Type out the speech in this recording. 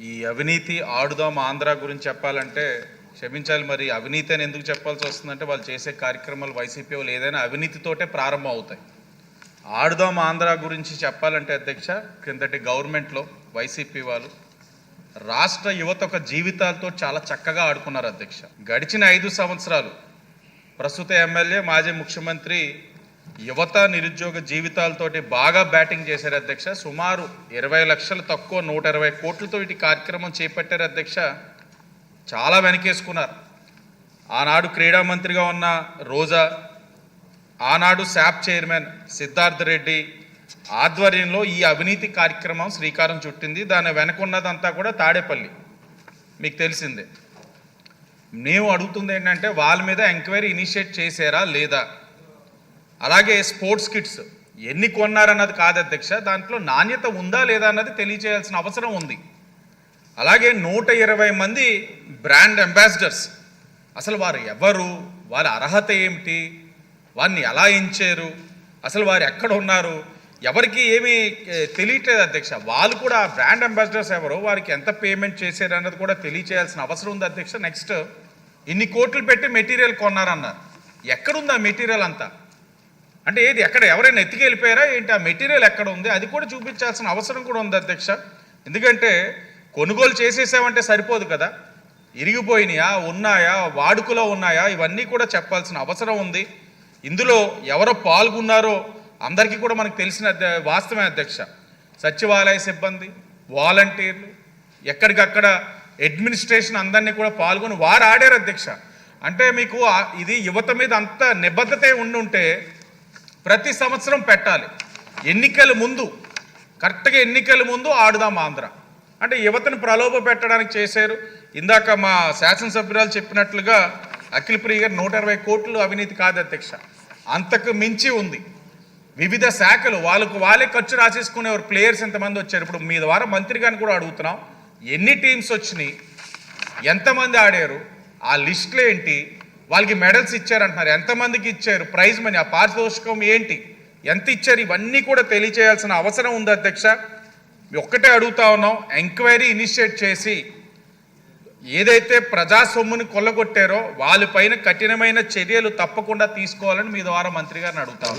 ఈ అవినీతి ఆడుదాం ఆంధ్ర గురించి చెప్పాలంటే క్షమించాలి, మరి అవినీతి అని ఎందుకు చెప్పాల్సి వస్తుందంటే వాళ్ళు చేసే కార్యక్రమాలు వైసీపీ వాళ్ళు ఏదైనా అవినీతితోటే ప్రారంభం అవుతాయి. ఆడుదాం ఆంధ్ర గురించి చెప్పాలంటే అధ్యక్ష, క్రిందటి గవర్నమెంట్లో వైసీపీ వాళ్ళు రాష్ట్ర యువత ఒక జీవితాలతో చాలా చక్కగా ఆడుకున్నారు అధ్యక్ష. గడిచిన 5 సంవత్సరాలు ప్రస్తుత ఎమ్మెల్యే మాజీ ముఖ్యమంత్రి యువత నిరుద్యోగ జీవితాలతోటి బాగా బ్యాటింగ్ చేశారు అధ్యక్ష. సుమారు 20 లక్షలు తక్కువ 120 కోట్లతో ఇటు కార్యక్రమం చేపట్టారు అధ్యక్ష. చాలా వెనకేసుకున్నారు. ఆనాడు క్రీడా మంత్రిగా ఉన్న రోజా, ఆనాడు శాప్ చైర్మన్ సిద్ధార్థ్ రెడ్డి ఆధ్వర్యంలో ఈ అవినీతి కార్యక్రమం శ్రీకారం చుట్టింది. దాని వెనకున్నదంతా కూడా తాడేపల్లి, మీకు తెలిసిందే. మేము అడుగుతుంది ఏంటంటే వాళ్ళ మీద ఎంక్వైరీ ఇనిషియేట్ చేశారా లేదా, అలాగే స్పోర్ట్స్ కిట్స్ ఎన్ని కొన్నారన్నది కాదు అధ్యక్ష, దాంట్లో నాణ్యత ఉందా లేదా అన్నది తెలియచేయాల్సిన అవసరం ఉంది. అలాగే 120 మంది బ్రాండ్ అంబాసిడర్స్, అసలు వారు ఎవరు, వారి అర్హత ఏమిటి, వారిని ఎలా ఎంచారు, అసలు వారు ఎక్కడ ఉన్నారు, ఎవరికి ఏమీ తెలియట్లేదు అధ్యక్ష. వాళ్ళు కూడా బ్రాండ్ అంబాసిడర్స్ ఎవరో, వారికి ఎంత పేమెంట్ చేశారు అన్నది కూడా తెలియచేయాల్సిన అవసరం ఉంది అధ్యక్ష. నెక్స్ట్, ఇన్ని కోట్లు పెట్టి మెటీరియల్ కొన్నారన్నారు. ఎక్కడుంది ఆ మెటీరియల్ అంతా? అంటే ఏది, ఎక్కడ ఎవరైనా ఎత్తుకెళ్ళిపోయారా ఏంటి? ఆ మెటీరియల్ ఎక్కడ ఉంది అది కూడా చూపించాల్సిన అవసరం కూడా ఉంది అధ్యక్ష. ఎందుకంటే కొనుగోలు చేసేసామంటే సరిపోదు కదా, ఇరిగిపోయినాయా, ఉన్నాయా, వాడుకలో ఉన్నాయా, ఇవన్నీ కూడా చెప్పాల్సిన అవసరం ఉంది. ఇందులో ఎవరో పాల్గొన్నారో అందరికీ కూడా మనకు తెలిసిన వాస్తవమే అధ్యక్ష. సచివాలయ సిబ్బంది, వాలంటీర్లు, ఎక్కడికక్కడ అడ్మినిస్ట్రేషన్ అందరినీ కూడా పాల్గొని వారు ఆడారు అధ్యక్ష. అంటే మీకు ఇది యువత మీద అంత నిబద్ధతే ఉండుంటే ప్రతి సంవత్సరం పెట్టాలి. ఎన్నికల ముందు, కరెక్ట్గా ఎన్నికల ముందు ఆడుదాం ఆంధ్ర అంటే యువతను ప్రలోభ పెట్టడానికి చేశారు. ఇందాక మా శాసనసభ్యురాలు చెప్పినట్లుగా అఖిల్ ప్రియ గారు 120 కోట్లు అవినీతి కాదు అధ్యక్ష, అంతకు మించి ఉంది. వివిధ శాఖలు వాళ్ళే ఖర్చు రాసేసుకునేవారు. ప్లేయర్స్ ఎంతమంది వచ్చారు? ఇప్పుడు మీ ద్వారా మంత్రి గారిని కూడా అడుగుతున్నాం, ఎన్ని టీమ్స్ వచ్చినాయి, ఎంతమంది ఆడారు, ఆ లిస్టులు ఏంటి, వాళ్ళకి మెడల్స్ ఇచ్చారంటున్నారు, ఎంతమందికి ఇచ్చారు, ప్రైజ్ మనీ, ఆ పారితోషికం ఏంటి, ఎంత ఇచ్చారు, ఇవన్నీ కూడా తెలియచేయాల్సిన అవసరం ఉంది అధ్యక్ష. ఒక్కటే అడుగుతా ఉన్నాం, ఎంక్వైరీ ఇనిషియేట్ చేసి ఏదైతే ప్రజా సొమ్ముని కొల్లగొట్టారో వాళ్ళపైన కఠినమైన చర్యలు తప్పకుండా తీసుకోవాలని మీ ద్వారా మంత్రి గారిని అడుగుతాం.